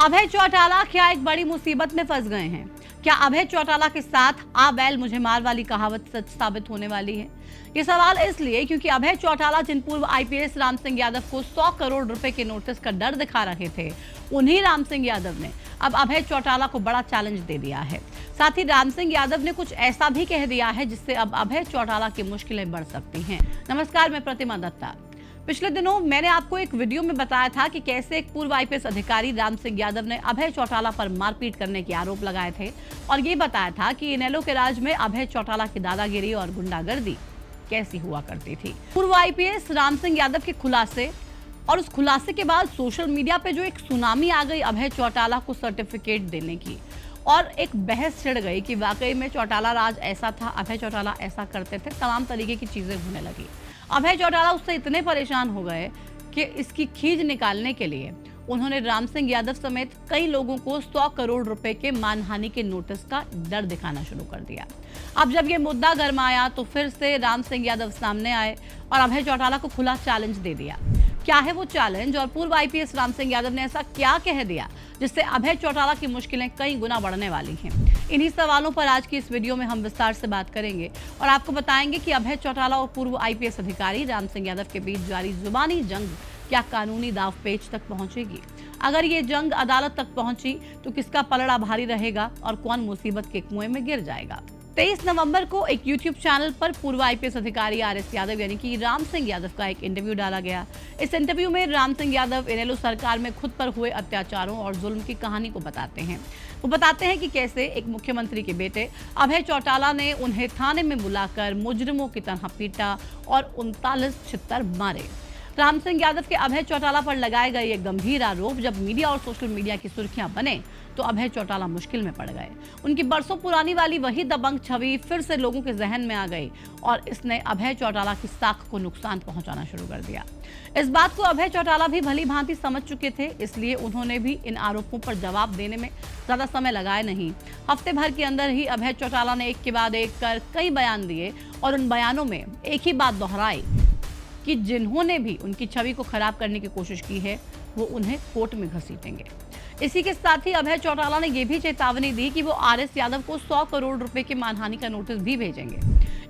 अभय चौटाला क्या एक बड़ी मुसीबत में फंस गए हैं? क्या अभय चौटाला के साथ "आ बैल मुझे मार" वाली कहावत सच साबित होने वाली है? ये सवाल इसलिए क्योंकि अभय चौटाला जिन पूर्व आईपीएस राम सिंह यादव को 100 करोड़ रुपए के नोटिस का डर दिखा रहे थे, उन्हीं राम सिंह यादव ने अब अभय चौटाला को बड़ा चैलेंज दे दिया है। साथ ही राम सिंह यादव ने कुछ ऐसा भी कह दिया है जिससे अब अभय चौटाला की मुश्किलें बढ़ सकती हैं। नमस्कार, मैं प्रतिमा दत्ता। पिछले दिनों मैंने आपको एक वीडियो में बताया था कि कैसे एक पूर्व आईपीएस अधिकारी राम सिंह यादव ने अभय चौटाला पर मारपीट करने के आरोप लगाए थे और ये बताया था कि इनेलो के राज में अभय चौटाला की दादागिरी और गुंडागर्दी कैसी हुआ करती थी। पूर्व आईपीएस राम सिंह यादव के खुलासे और उस खुलासे के बाद सोशल मीडिया पे जो एक सुनामी आ गई अभय चौटाला को सर्टिफिकेट देने की, और एक बहस छिड़ गई कि वाकई में चौटाला राज ऐसा था, अभय चौटाला ऐसा करते थे, तमाम तरीके की चीजें होने लगी। अभय चौटाला उससे इतने परेशान हो गए कि इसकी खींच निकालने के लिए उन्होंने राम सिंह यादव समेत कई लोगों को 100 करोड़ रुपए के मानहानि के नोटिस का डर दिखाना शुरू कर दिया। अब जब ये मुद्दा गरमाया तो फिर से राम सिंह यादव सामने आए और अभय चौटाला को खुला चैलेंज दे दिया। क्या है वो चैलेंज और पूर्व आईपीएस राम सिंह यादव ने ऐसा क्या कह दिया जिससे अभय चौटाला की मुश्किलें कई गुना बढ़ने वाली हैं? इन्हीं सवालों पर आज की इस वीडियो में हम विस्तार से बात करेंगे और आपको बताएंगे कि अभय चौटाला और पूर्व आईपीएस अधिकारी राम सिंह यादव के बीच जारी जुबानी जंग क्या कानूनी दांवपेच तक पहुंचेगी? अगर ये जंग अदालत तक पहुंची तो किसका पलड़ा भारी रहेगा और कौन मुसीबत के कुएं में गिर जाएगा? 23 नवंबर को एक YouTube चैनल पर पूर्व आईपीएस अधिकारी आरएस यादव यानी कि राम सिंह यादव का एक इंटरव्यू डाला गया। इस इंटरव्यू में राम सिंह यादव इनेलो सरकार में खुद पर हुए अत्याचारों और जुल्म की कहानी को बताते हैं। वो बताते हैं कि कैसे एक मुख्यमंत्री के बेटे अभय चौटाला ने उन्हें थाने में बुलाकर मुजरिमों की तरह पीटा और 39 छित्तर मारे। राम सिंह यादव के अभय चौटाला पर लगाए गए ये गंभीर आरोप जब मीडिया और सोशल मीडिया की सुर्खियां बने तो अभय चौटाला मुश्किल में पड़ गए। उनकी बरसों पुरानी वाली वही दबंग छवि फिर से लोगों के जहन में आ गई और इसने अभय चौटाला की साख को नुकसान पहुंचाना शुरू कर दिया। इस बात को अभय चौटाला भी भली भांति समझ चुके थे, इसलिए उन्होंने भी इन आरोपों पर जवाब देने में ज्यादा समय लगाया नहीं। हफ्ते भर के अंदर ही अभय चौटाला ने एक के बाद एक कर कई बयान दिए और उन बयानों में एक ही बात दोहराई कि जिन्होंने भी उनकी छवि को खराब करने की कोशिश की है वो उन्हें कोर्ट में घसीटेंगे। इसी के साथ ही अभय चौटाला ने यह भी चेतावनी दी कि वो आरएस यादव को 100 करोड़ रुपए के मानहानि का नोटिस भी भेजेंगे।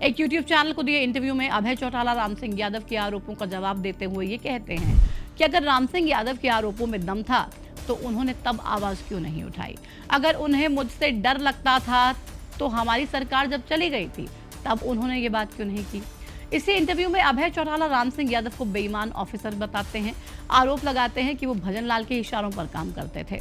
एक यूट्यूब चैनल को दिए इंटरव्यू में अभय चौटाला राम सिंह यादव के आरोपों का जवाब देते हुए ये कहते हैं कि अगर राम सिंह यादव के आरोपों में दम था तो उन्होंने तब आवाज क्यों नहीं उठाई? अगर उन्हें मुझसे डर लगता था तो हमारी सरकार जब चली गई थी तब उन्होंने ये बात क्यों नहीं की? इसी इंटरव्यू में अभय चौटाला राम सिंह यादव को बेईमान ऑफिसर बताते हैं, आरोप लगाते हैं कि वो भजन लाल के इशारों पर काम करते थे।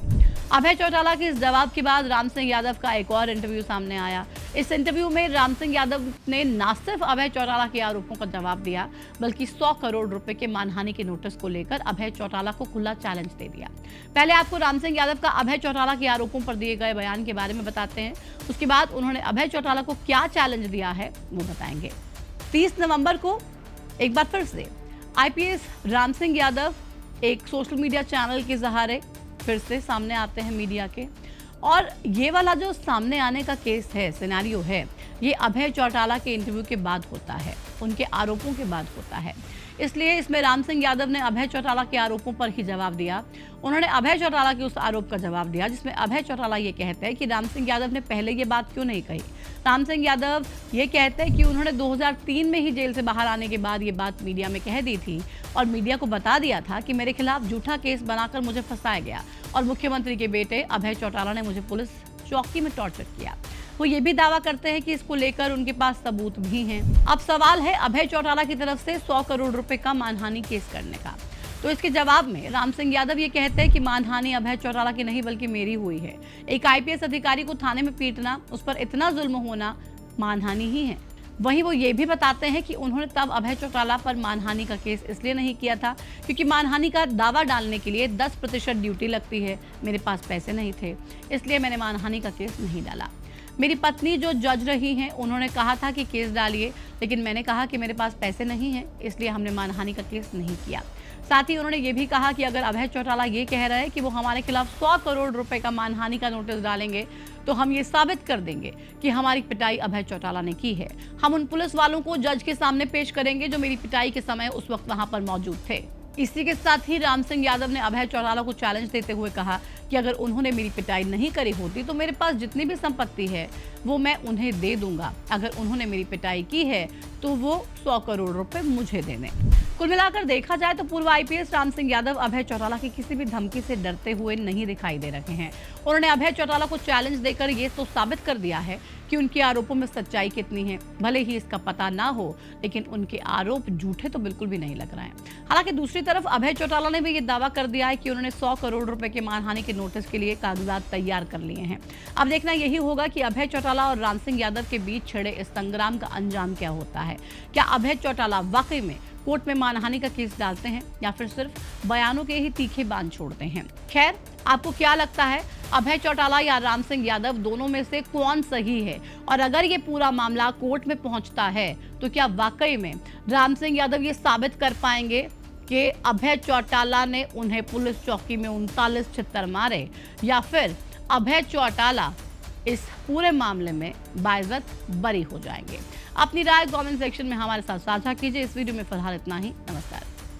अभय चौटाला के इस जवाब के बाद राम सिंह यादव का एक और इंटरव्यू सामने आया। इस इंटरव्यू में राम सिंह यादव ने न सिर्फ अभय चौटाला के आरोपों का जवाब दिया बल्कि 100 करोड़ रुपए के मानहानि के नोटिस को लेकर अभय चौटाला को खुला चैलेंज दे दिया। पहले आपको राम सिंह यादव का अभय चौटाला के आरोपों पर दिए गए बयान के बारे में बताते हैं, उसके बाद उन्होंने अभय चौटाला को क्या चैलेंज दिया है वो बताएंगे। 30 नवंबर को एक बार फिर से आईपीएस राम सिंह यादव एक सोशल मीडिया चैनल के सहारे फिर से सामने आते हैं मीडिया के, और ये वाला जो सामने आने का केस है, सिनेरियो है, ये अभय चौटाला के इंटरव्यू के बाद होता है, उनके आरोपों के बाद होता है। इसलिए इसमें राम सिंह यादव ने अभय चौटाला के आरोपों पर ही जवाब दिया। उन्होंने अभय चौटाला के उस आरोप का जवाब दिया जिसमें अभय चौटाला ये कहते हैं कि राम सिंह यादव ने पहले ये बात क्यों नहीं कही। राम सिंह यादव ये कहते हैं कि उन्होंने 2003 में ही जेल से बाहर आने के बाद ये बात मीडिया में कह दी थी और मीडिया को बता दिया था कि मेरे खिलाफ झूठा केस बनाकर मुझे फंसाया गया और मुख्यमंत्री के बेटे अभय चौटाला ने मुझे पुलिस चौकी में टॉर्चर किया। वो ये भी दावा करते हैं कि इसको लेकर उनके पास सबूत भी हैं। अब सवाल है अभय चौटाला की तरफ से 100 करोड़ रुपए का मानहानि केस करने का। तो इसके जवाब में राम सिंह यादव ये कहते हैं कि मानहानि अभय चौटाला की नहीं बल्कि मेरी हुई है। एक आईपीएस अधिकारी को थाने में पीटना, उस पर इतना जुल्म होना मानहानि ही है। वहीं वो ये भी बताते हैं कि उन्होंने तब अभय चौटाला पर मानहानि का केस इसलिए नहीं किया था क्योंकि मानहानि का दावा डालने के लिए 10% ड्यूटी लगती है, मेरे पास पैसे नहीं थे, इसलिए मैंने मानहानि का केस नहीं डाला। मेरी पत्नी जो जज रही हैं उन्होंने कहा था कि केस डालिए, लेकिन मैंने कहा कि मेरे पास पैसे नहीं हैं, इसलिए हमने मानहानि का केस नहीं किया। साथ ही उन्होंने ये भी कहा कि अगर अभय चौटाला ये कह रहे हैं कि वो हमारे खिलाफ 100 करोड़ रुपए का मानहानि का नोटिस डालेंगे तो हम ये साबित कर देंगे कि हमारी पिटाई अभय चौटाला ने की है। हम उन पुलिस वालों को जज के सामने पेश करेंगे जो मेरी पिटाई के समय उस वक्त वहां पर मौजूद थे। इसी के साथ ही राम सिंह यादव ने अभय चौटाला को चैलेंज देते हुए कहा कि अगर उन्होंने मेरी पिटाई नहीं करी होती तो मेरे पास जितनी भी संपत्ति है वो मैं उन्हें दे दूंगा। अगर उन्होंने मेरी पिटाई की है तो वो 100 करोड़ रुपए मुझे दे दें। कुल मिलाकर देखा जाए तो पूर्व आईपीएस राम सिंह यादव अभय चौटाला की किसी भी धमकी से डरते हुए नहीं दिखाई दे रहे हैं। उन्होंने अभय चौटाला को चैलेंज देकर ये तो साबित कर दिया है कि उनके आरोपों में सच्चाई कितनी है। भले ही इसका पता ना हो, लेकिन उनके आरोप झूठे तो बिल्कुल भी नहीं लग रहे हैं। हालांकि दूसरी तरफ अभय चौटाला ने भी ये दावा कर दिया है कि उन्होंने 100 करोड़ रुपए के मानहानि के नोटिस के लिए कागजात तैयार कर लिए हैं। अब देखना यही होगा कि अभय चौटाला और राम सिंह यादव के बीच छिड़े इस संग्राम का अंजाम क्या होता है। क्या अभय चौटाला वाकई में कोर्ट में मानहानि का केस डालते हैं या फिर सिर्फ बयानों के ही तीखे बांध छोड़ते हैं। खैर, आपको क्या लगता है, अभय चौटाला या राम सिंह यादव दोनों में से कौन सही है? और अगर ये पूरा मामला कोर्ट में पहुंचता है तो क्या वाकई में राम सिंह यादव ये साबित कर पाएंगे कि अभय चौटाला ने उन्हें पुलिस चौकी में 39 छित्तर मारे, या फिर अभय चौटाला इस पूरे मामले में बाइज्जत बरी हो जाएंगे? अपनी राय कमेंट सेक्शन में हमारे साथ साझा कीजिए। इस वीडियो में फिलहाल इतना ही। नमस्कार।